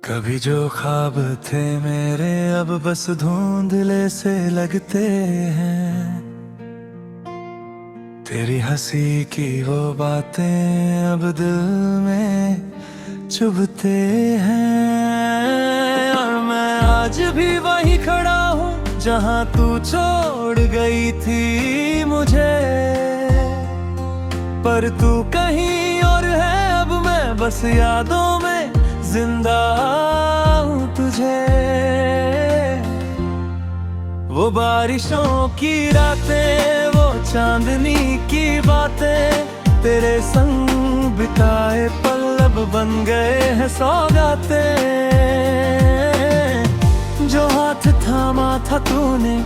कभी जो ख्वाब थे मेरे अब बस धुंधले से लगते हैं। तेरी हंसी की वो बातें अब दिल में चुभते हैं। और मैं आज भी वहीं खड़ा हूँ जहाँ तू छोड़ गई थी मुझे, पर तू कहीं और है। अब मैं बस यादों में जिंदा हूँ तुझे। वो बारिशों की रातें, वो चांदनी की बातें, तेरे संग बिताए पल अब बन गए हैं सौगातें। जो हाथ थामा था तूने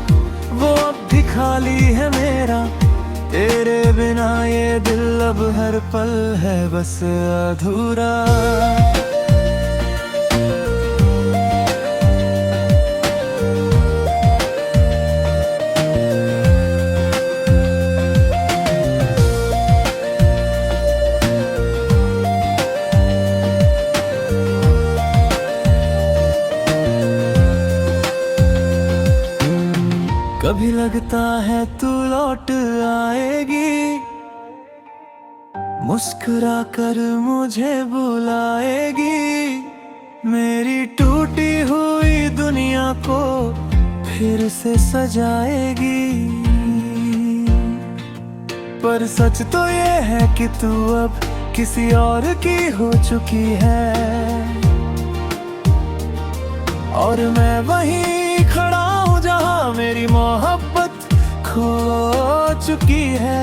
वो अब भी खाली है मेरा। तेरे बिना ये दिल अब हर पल है बस अधूरा। कभी लगता है तू लौट आएगी, मुस्कुरा कर मुझे बुलाएगी, मेरी टूटी हुई दुनिया को फिर से सजाएगी। पर सच तो ये है कि तू अब किसी और की हो चुकी है, और मैं वहीं खड़ा हूँ जहाँ मेरी मोहब्बत खो चुकी है।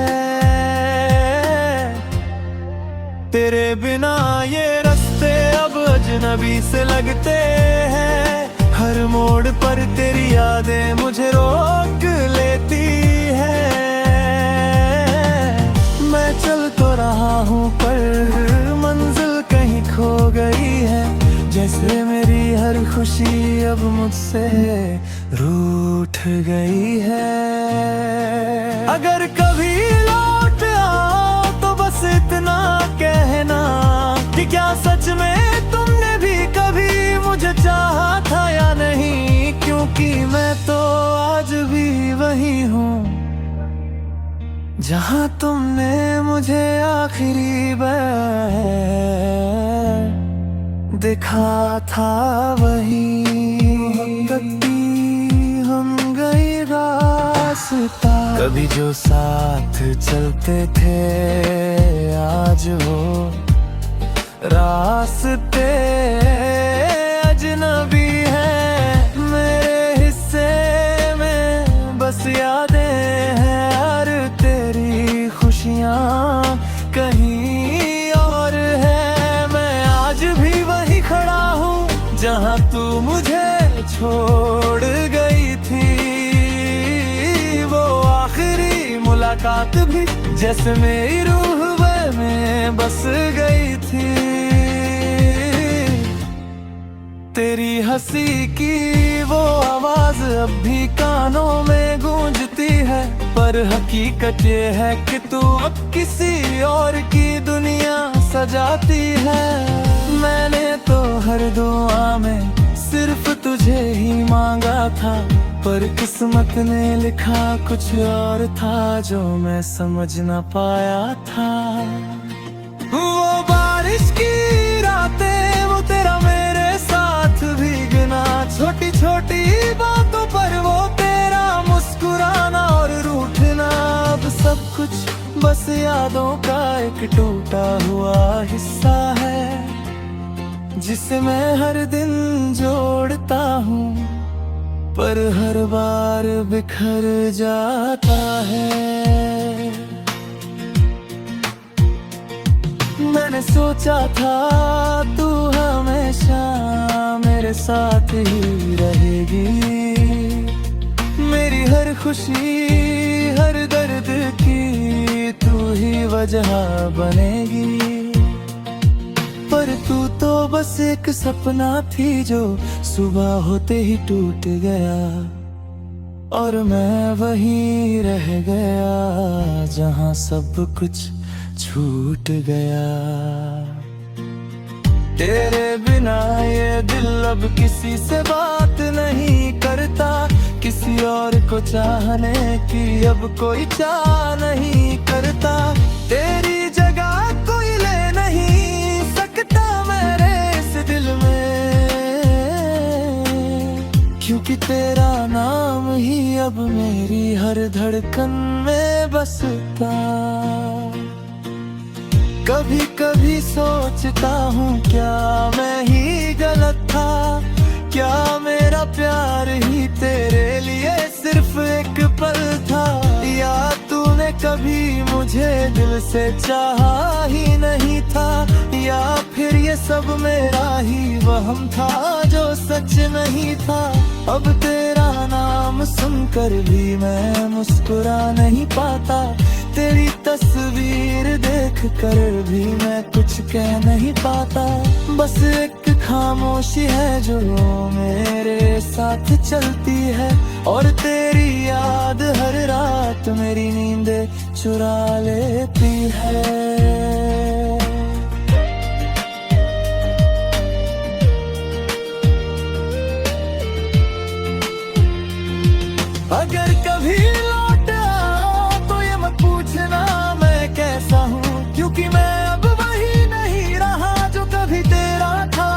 तेरे बिना ये रास्ते अब अजनबी से लगते हैं। हर मोड़ पर तेरी यादें मुझे रोक लेती है। मैं चल तो रहा हूँ पर मंजिल कहीं खो गई है। जैसे मेरी हर खुशी अब मुझसे रूठ गई है। अगर कभी लौट आओ तो बस इतना कहना कि क्या सच में तुमने भी कभी मुझे चाहा था या नहीं। क्योंकि मैं तो आज भी वही हूँ जहाँ तुमने मुझे आखिरी बार देखा था। वही हम गए रास्ता, कभी जो साथ चलते थे आज हो रास्ते अजनबी हैं। मेरे हिस्से में बस यादें हैं, हर तेरी खुशियाँ कहीं और है। मैं आज भी वही खड़ा हूँ जहाँ तू मुझे छोड़ गई थी। वो आखिरी मुलाकात भी जैसे मेरी रूह में बस गई थी। तेरी हंसी की वो आवाज अब भी कानों में गूंजती है, पर हकीकत ये है कि तू अब किसी और की दुनिया सजाती है। मैंने तो हर दुआ में सिर्फ तुझे ही मांगा था, पर किस्मत ने लिखा कुछ और था जो मैं समझ ना पाया था। वो बारिश की रातें, वो तेरा मेरे साथ भीगना, छोटी छोटी बातों पर वो तेरा मुस्कुराना और रूठना। अब सब कुछ बस यादों का एक टूटा हुआ हिस्सा है, जिसे मैं हर दिन जोड़ता हूँ, पर हर बार बिखर जाता है। मैंने सोचा था तू हमेशा मेरे साथ ही रहेगी, मेरी हर खुशी हर दर्द की तू ही वजह बनेगी। पर तू तो बस एक सपना थी जो सुबह होते ही टूट गया, और मैं वहीं रह गया जहाँ सब कुछ छूट गया। तेरे बिना ये दिल अब किसी से बात नहीं करता, किसी और को चाहने की अब कोई चाह नहीं करता। तेरी जगह कोई ले नहीं सकता मेरे इस दिल में, क्योंकि तेरा नाम ही अब मेरी हर धड़कन में बसता। कभी कभी सोचता हूँ क्या मैं ही गलत था, क्या मेरा प्यार ही तेरे लिए सिर्फ एक पल था, या तूने कभी मुझे दिल से चाहा ही नहीं था, या फिर ये सब मेरा ही वहम था जो सच नहीं था। अब तेरा नाम सुनकर भी मैं मुस्कुरा नहीं पाता, तेरी तस्वीर देख कर भी मैं कुछ कह नहीं पाता। बस एक खामोशी है जो मेरे साथ चलती है, और तेरी याद हर रात मेरी नींदें चुरा लेती है। अगर कभी लौट आओ तो ये मत पूछना मैं कैसा हूँ, क्योंकि मैं अब वही नहीं रहा जो कभी तेरा था।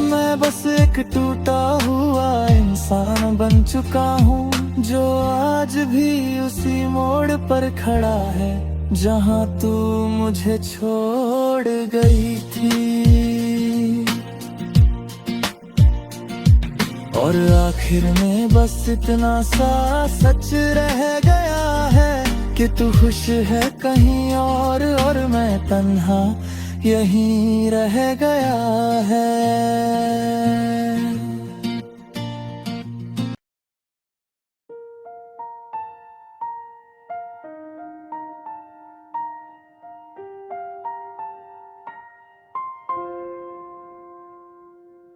मैं बस एक टूटा हुआ इंसान बन चुका हूँ, जो आज भी उसी मोड़ पर खड़ा है जहाँ तू मुझे छोड़ गई थी। और आखिर में बस इतना सा सच रह गया है कि तू खुश है कहीं और मैं तन्हा यहीं रह गया है।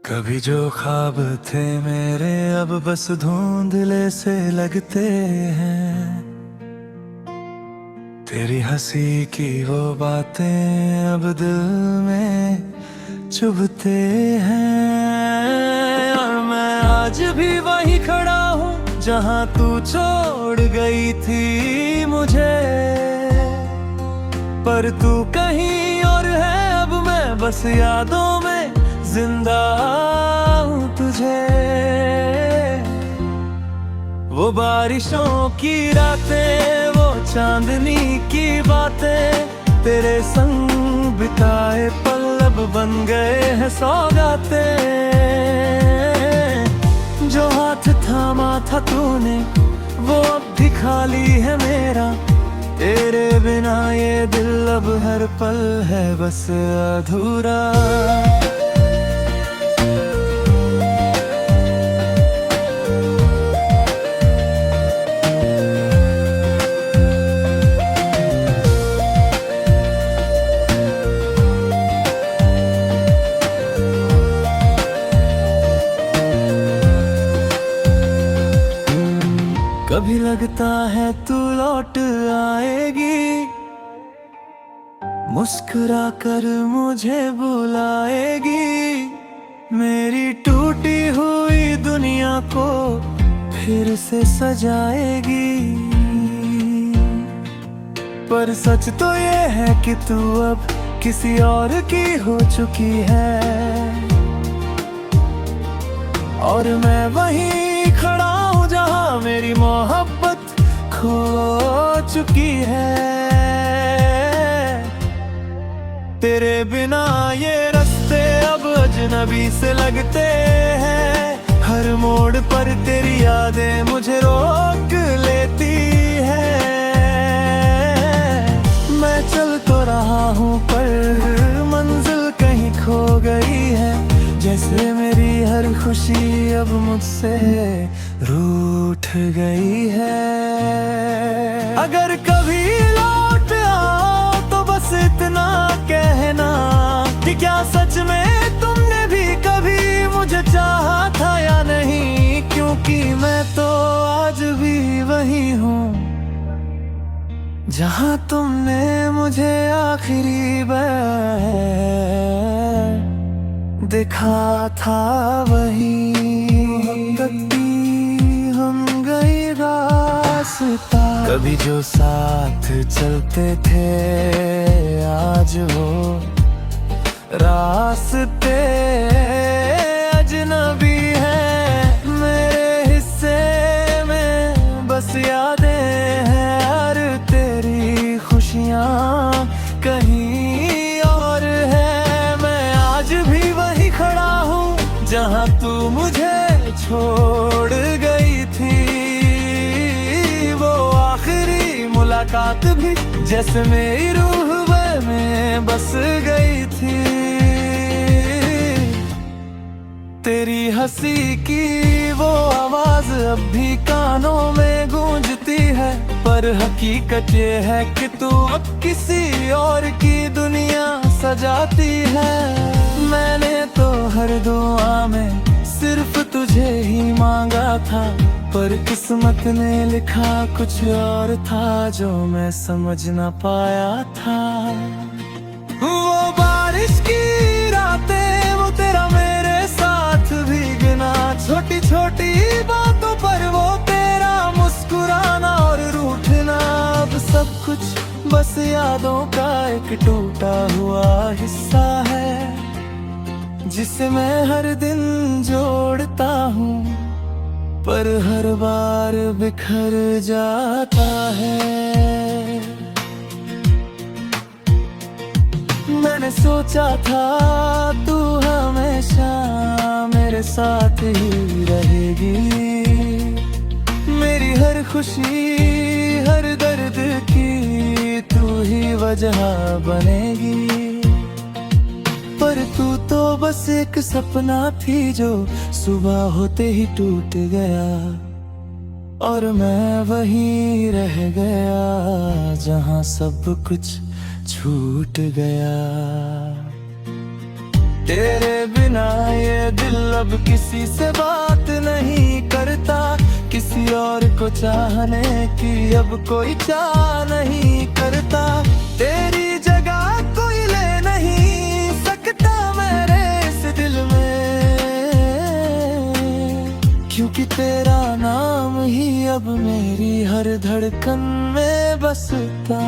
कभी जो ख्वाब थे मेरे अब बस धुंधले से लगते हैं, तेरी हंसी की वो बातें अब दिल में चुभते हैं। और मैं आज भी वहीं खड़ा हूँ जहाँ तू छोड़ गई थी मुझे, पर तू कहीं और है अब मैं बस यादों में जिंदा हूँ तुझे। वो बारिशों की रातें, वो चांदनी की बातें, तेरे संग बिताए पल अब बन गए हैं सौगातें। जो हाथ थामा था तूने वो अब भी खाली है मेरा, तेरे बिना ये दिल अब हर पल है बस अधूरा। कभी लगता है तू लौट आएगी, मुस्कुरा कर मुझे बुलाएगी, मेरी टूटी हुई दुनिया को फिर से सजाएगी। पर सच तो ये है कि तू अब किसी और की हो चुकी है, और मैं वहीं खड़ा हूँ जहाँ मेरी मोहब्बत खो चुकी है। तेरे बिना ये रास्ते अब अजनबी से लगते हैं, हर मोड़ पर तेरी यादें मुझे रोक लेती है। मैं चल तो रहा हूँ पर मंजिल कहीं खो गई है, जैसे मेरी हर खुशी अब मुझसे रूठ गई है। अगर कभी लौट आओ तो बस इतना कहना कि क्या सच में तुमने भी कभी मुझे चाहा था या नहीं, क्योंकि मैं तो आज भी वही हूँ जहाँ तुमने मुझे आखिरी बार देखा था वही हम गई रास्ता। कभी जो साथ चलते थे आज वो रास्ते अजनबी हैं। मेरे हिस्से में बस यादें हैं और तेरी खुशियाँ कहीं और है। मैं आज भी वही खड़ा हूँ जहाँ तू मुझे छोड़ गई थी। वो आखिरी मुलाकात भी जैसे मेरी रूह में बस गई थी। तेरी हंसी की वो आवाज अब भी कानों में गूंजती है, पर हकीकत ये है कि तू अब किसी और की दुनिया सजाती है। मैंने तो हर दुआ में सिर्फ तुझे ही मांगा था, पर किस्मत ने लिखा कुछ और था जो मैं समझ ना पाया था। वो बारिश की रातें, वो तेरा मेरे साथ भीगना, छोटी छोटी बातों पर वो तेरा मुस्कुराना और रूठना। अब सब कुछ बस यादों का एक टूटा हुआ हिस्सा है, जिसे मैं हर दिन जोड़ता हूँ, पर हर बार बिखर जाता है। मैंने सोचा था तू हमेशा मेरे साथ ही रहेगी, मेरी हर खुशी हर दर्द की तू ही वजह बनेगी। पर तू तो बस एक सपना थी जो सुबह होते ही टूट गया, और मैं वहीं रह गया जहां सब कुछ छूट गया। तेरे बिना ये दिल अब किसी से बात नहीं करता, किसी और को चाहने की अब कोई चाह नहीं करता। तेरी जगह कोई ले नहीं सकता मेरे इस दिल में, क्योंकि तेरा नाम ही अब मेरी हर धड़कन में बसता।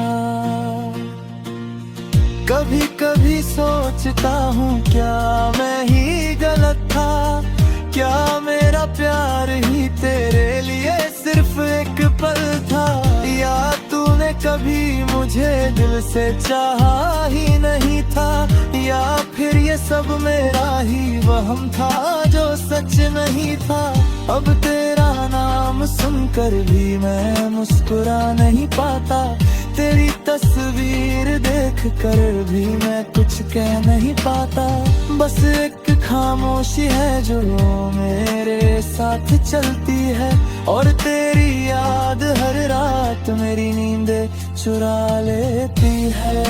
कभी कभी सोचता हूँ क्या मैं ही गलत था, क्या मेरा प्यार ही तेरे लिए सिर्फ एक पल था, या तूने कभी मुझे दिल से चाहा ही नहीं था, या फिर ये सब मेरा ही वहम था जो सच नहीं था। अब तेरा नाम सुनकर भी मैं मुस्कुरा नहीं पाता, तेरी तस्वीर देख कर भी मैं कुछ कह नहीं पाता। बस एक खामोशी है जो मेरे साथ चलती है, और तेरी याद हर रात मेरी नींदें चुरा लेती है।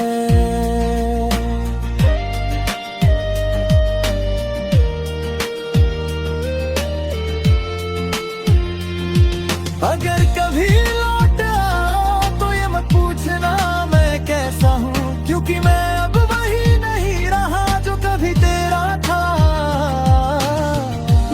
अगर कभी लौट आओ तो ये मत पूछना मैं कैसा हूँ, क्योंकि मैं अब वही नहीं रहा जो कभी तेरा था।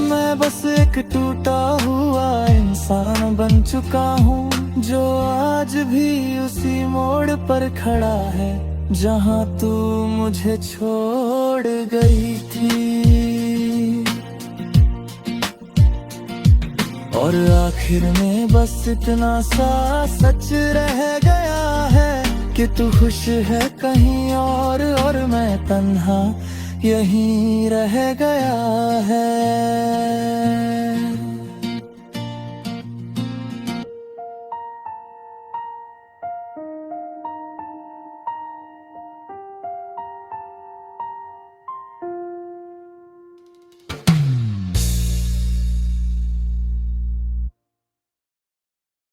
मैं बस एक टूटा हुआ इंसान बन चुका हूँ, जो आज भी उसी मोड़ पर खड़ा है जहाँ तू मुझे छोड़ गई थी। और आखिर में बस इतना सा सच रह गया है कि तू खुश है कहीं और मैं तन्हा यहीं रह गया है।